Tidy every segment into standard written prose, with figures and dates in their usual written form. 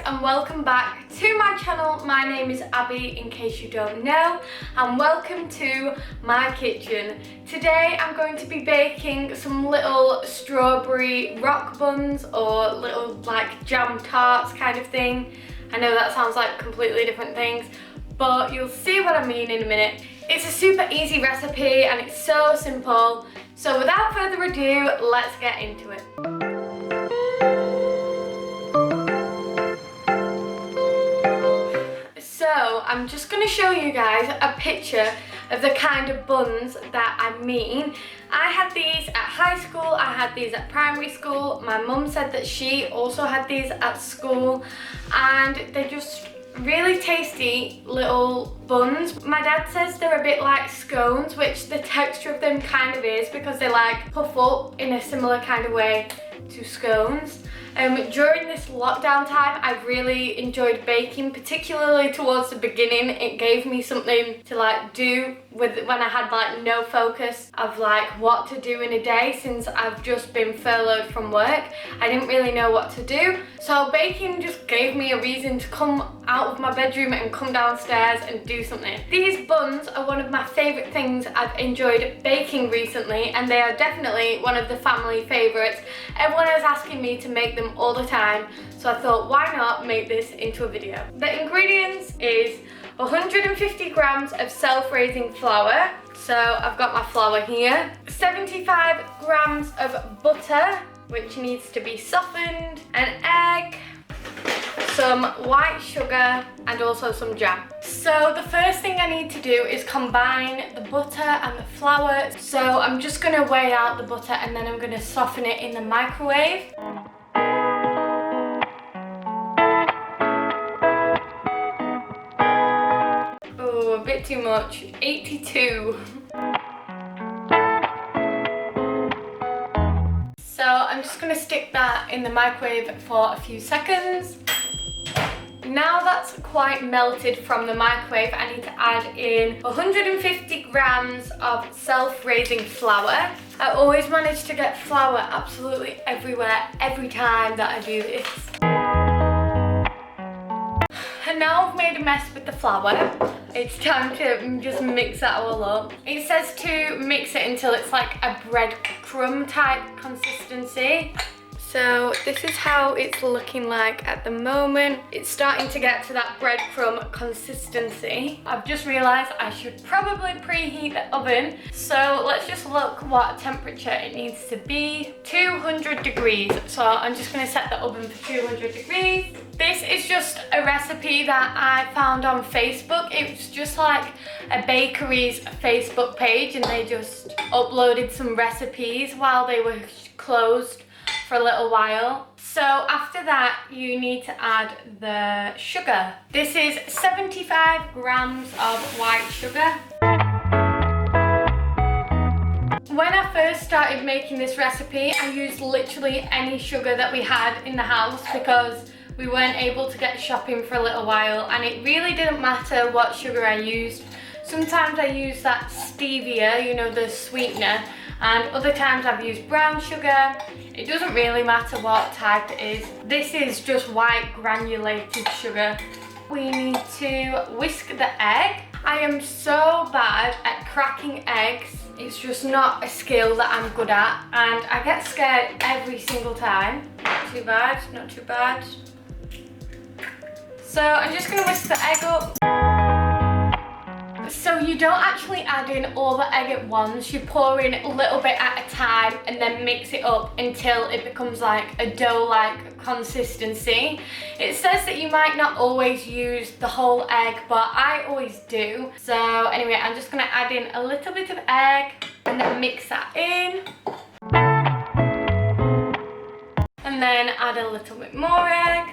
and welcome back to my channel. My name is Abby, in case you don't know, and welcome to my kitchen. Today I'm going to be baking some little strawberry rock buns or little like jam tarts kind of thing. I know that sounds like completely different things, but you'll see what I mean in a minute. It's a super easy recipe and it's so simple. So without further ado, let's get into it. So I'm just going to show you guys a picture of the kind of buns that I mean. I had these at high school, I had these at primary school. My mum said that she also had these at school, and they're just really tasty little buns. My dad says they're a bit like scones, which the texture of them kind of is because they like puff up in a similar kind of way to scones. During this lockdown time, I've really enjoyed baking, particularly towards the beginning. It gave me something to like do with when I had like no focus of like what to do in a day, since I've just been furloughed from work. I didn't really know what to do. So baking just gave me a reason to come out of my bedroom and come downstairs and do something. These buns are one of my favourite things I've enjoyed baking recently, and they are definitely one of the family favourites. Everyone is asking me to make them all the time, so I thought, why not make this into a video. The ingredients is 150 grams of self-raising flour. So I've got my flour here. 75 grams of butter, which needs to be softened, an egg, some white sugar, and also some jam. So the first thing I need to do is combine the butter and the flour. So I'm just gonna weigh out the butter and then I'm gonna soften it in the microwave. Oh, a bit too much, 82. So I'm just gonna stick that in the microwave for a few seconds. Now that's quite melted from the microwave, I need to add in 150 grams of self-raising flour. I always manage to get flour absolutely everywhere, every time that I do this. And now I've made a mess with the flour. It's time to just mix that all up. It says to mix it until it's like a bread crumb type consistency. So this is how it's looking like at the moment. It's starting to get to that breadcrumb consistency. I've just realised I should probably preheat the oven. So let's just look what temperature it needs to be. 200 degrees. So I'm just going to set the oven for 200 degrees. This is just a recipe that I found on Facebook. It's just like a bakery's Facebook page, and they just uploaded some recipes while they were closed for a little while. So after that, you need to add the sugar. This is 75 grams of white sugar. When I first started making this recipe, I used literally any sugar that we had in the house because we weren't able to get shopping for a little while, and it really didn't matter what sugar I used. Sometimes I use that stevia, you know, the sweetener, and other times I've used brown sugar. It doesn't really matter what type it is. This is just white granulated sugar. We need to whisk the egg. I am so bad at cracking eggs. It's just not a skill that I'm good at, and I get scared every single time. Not too bad, not too bad. So I'm just gonna whisk the egg up. So you don't actually add in all the egg at once, you pour in a little bit at a time and then mix it up until it becomes like a dough-like consistency. It says that you might not always use the whole egg, but I always do. So anyway, I'm just gonna add in a little bit of egg and then mix that in. And then add a little bit more egg.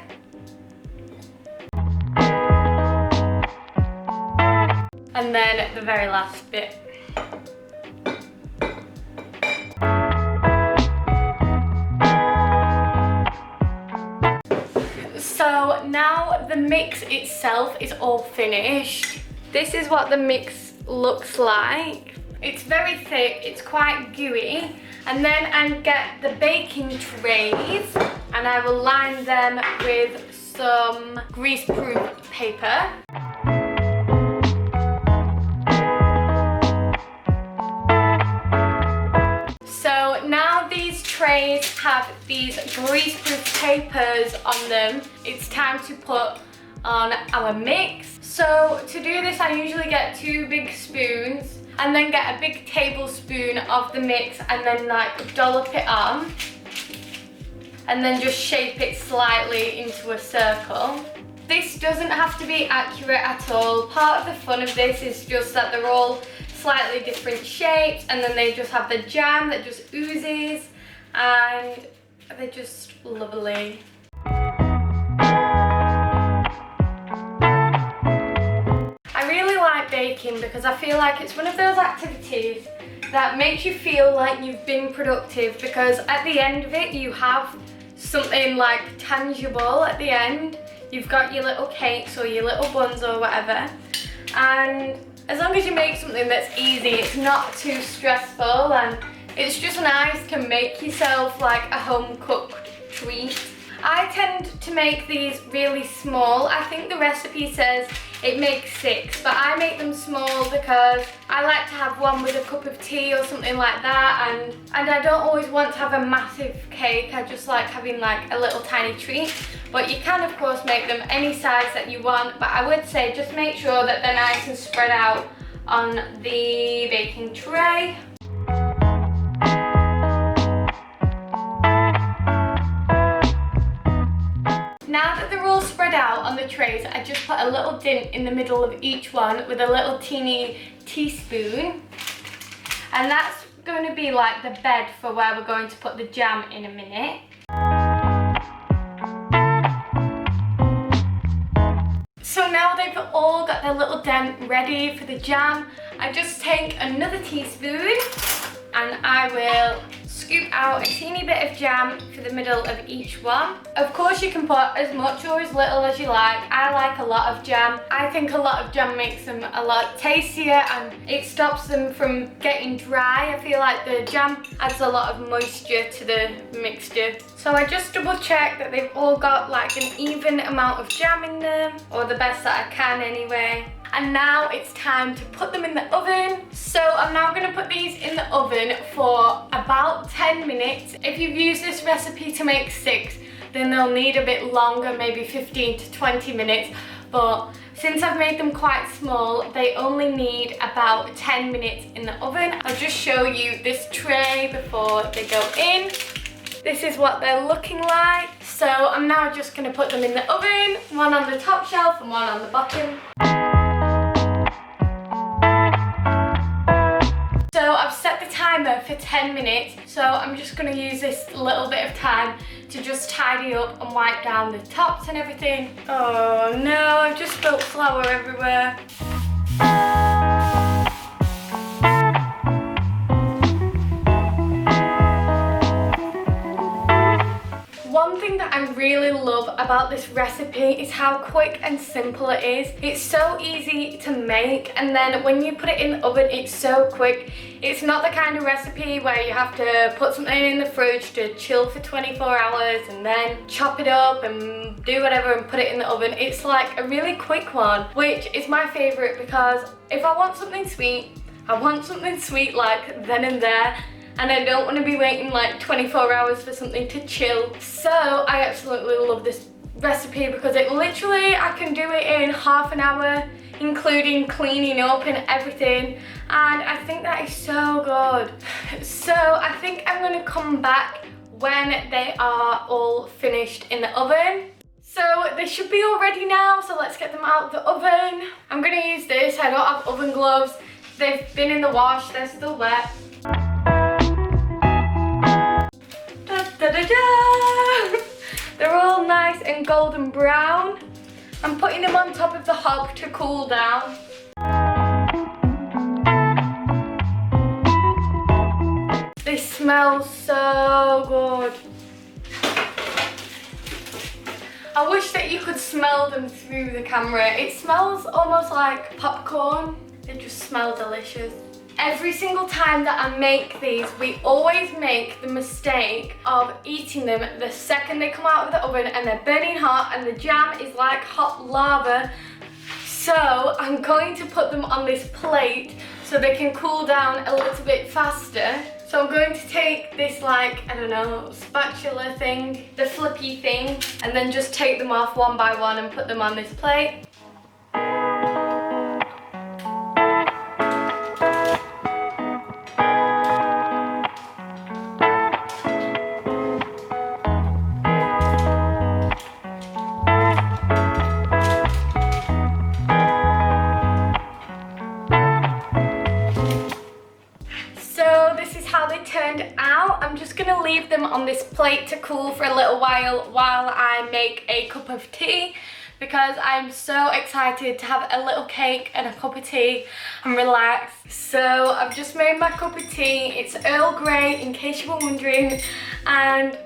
And then the very last bit. So now the mix itself is all finished. This is what the mix looks like. It's very thick, it's quite gooey. And then I get the baking trays and I will line them with some grease-proof paper. So now these trays have these grease-proof papers on them. It's time to put on our mix. So to do this, I usually get 2 big spoons and then get a big tablespoon of the mix and then like dollop it on and then just shape it slightly into a circle. This doesn't have to be accurate at all. Part of the fun of this is just that they're all slightly different shapes and then they just have the jam that just oozes and they're just lovely. I really like baking because I feel like it's one of those activities that makes you feel like you've been productive, because at the end of it you have something like tangible at the end. You've got your little cakes or your little buns or whatever, and as long as you make something that's easy, it's not too stressful, and it's just nice to make yourself like a home-cooked treat. I tend to make these really small. I think the recipe says it makes 6, but I make them small because I like to have one with a cup of tea or something like that, and I don't always want to have a massive cake. I just like having like a little tiny treat. But you can of course make them any size that you want, but I would say just make sure that they're nice and spread out on the baking tray. Now that they're all spread out on the trays, I just put a little dint in the middle of each one with a little teeny teaspoon. And that's going to be like the bed for where we're going to put the jam in a minute. So now they've all got their little dent ready for the jam, I just take another teaspoon and I will scoop out a teeny bit of jam for the middle of each one. Of course you can put as much or as little as you like. I like a lot of jam. I think a lot of jam makes them a lot tastier and it stops them from getting dry. I feel like the jam adds a lot of moisture to the mixture. So I just double check that they've all got like an even amount of jam in them, or the best that I can anyway. And now it's time to put them in the oven. So I'm now going to put these in the oven for about 10 minutes. If you've used this recipe to make 6, then they'll need a bit longer, maybe 15 to 20 minutes. But since I've made them quite small, they only need about 10 minutes in the oven. I'll just show you this tray before they go in. This is what they're looking like. So I'm now just going to put them in the oven, one on the top shelf and one on the bottom. So I've set the timer for 10 minutes, so I'm just going to use this little bit of time to just tidy up and wipe down the tops and everything. Oh no, I've just spilled flour everywhere. One thing that I really love about this recipe is how quick and simple it is. It's so easy to make, and then when you put it in the oven, it's so quick. It's not the kind of recipe where you have to put something in the fridge to chill for 24 hours and then chop it up and do whatever and put it in the oven. It's like a really quick one, which is my favorite, because if I want something sweet, I want something sweet like then and there. And I don't want to be waiting like 24 hours for something to chill. So I absolutely love this recipe because it literally, I can do it in half an hour, including cleaning up and everything. And I think that is so good. So I think I'm going to come back when they are all finished in the oven. So they should be all ready now, so let's get them out of the oven. I'm going to use this. I don't have oven gloves. They've been in the wash, they're still wet. Da-da-da! They're all nice and golden brown. I'm putting them on top of the hob to cool down. They smell so good. I wish that you could smell them through the camera. It smells almost like popcorn. They just smell delicious. Every single time that I make these, we always make the mistake of eating them the second they come out of the oven and they're burning hot and the jam is like hot lava. So I'm going to put them on this plate so they can cool down a little bit faster. So I'm going to take this, like, I don't know, spatula thing, the flippy thing, and then just take them off one by one and put them on this plate. Turned out. I'm just gonna leave them on this plate to cool for a little while I make a cup of tea, because I'm so excited to have a little cake and a cup of tea and relax. So I've just made my cup of tea. It's Earl Grey, in case you were wondering, and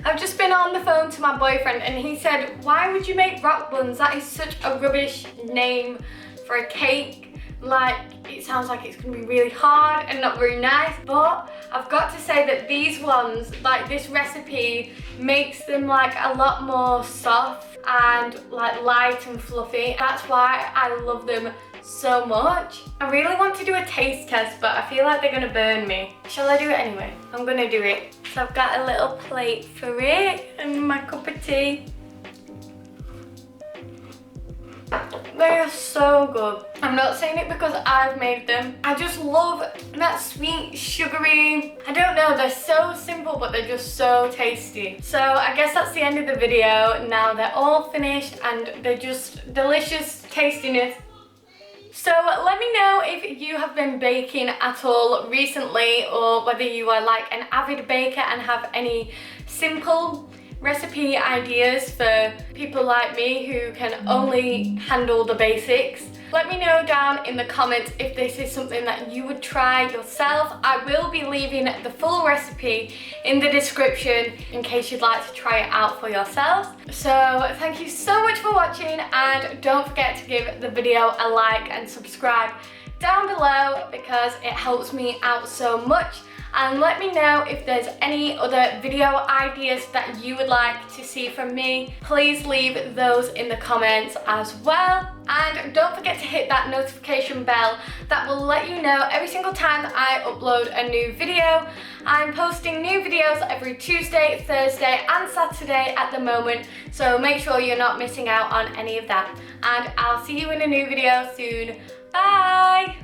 I've just been on the phone to my boyfriend and he said, why would you make rock buns? That is such a rubbish name for a cake. Like, it sounds like it's gonna be really hard and not very nice, but I've got to say that these ones, like this recipe, makes them like a lot more soft and like light and fluffy. That's why I love them so much. I really want to do a taste test, but I feel like they're gonna burn me. Shall I do it anyway? I'm gonna do it. So I've got a little plate for it and my cup of tea. They are so good. I'm not saying it because I've made them. I just love that sweet, sugary, I don't know, they're so simple but they're just so tasty. So I guess that's the end of the video. Now they're all finished and they're just delicious tastiness. So let me know if you have been baking at all recently, or whether you are like an avid baker and have any simple recipe ideas for people like me who can only handle the basics. Let me know down in the comments if this is something that you would try yourself. I will be leaving the full recipe in the description in case you'd like to try it out for yourselves. So thank you so much for watching, and don't forget to give the video a like and subscribe down below because it helps me out so much. And let me know if there's any other video ideas that you would like to see from me. Please leave those in the comments as well. And don't forget to hit that notification bell that will let you know every single time that I upload a new video. I'm posting new videos every Tuesday, Thursday and Saturday at the moment, so make sure you're not missing out on any of that. And I'll see you in a new video soon. Bye!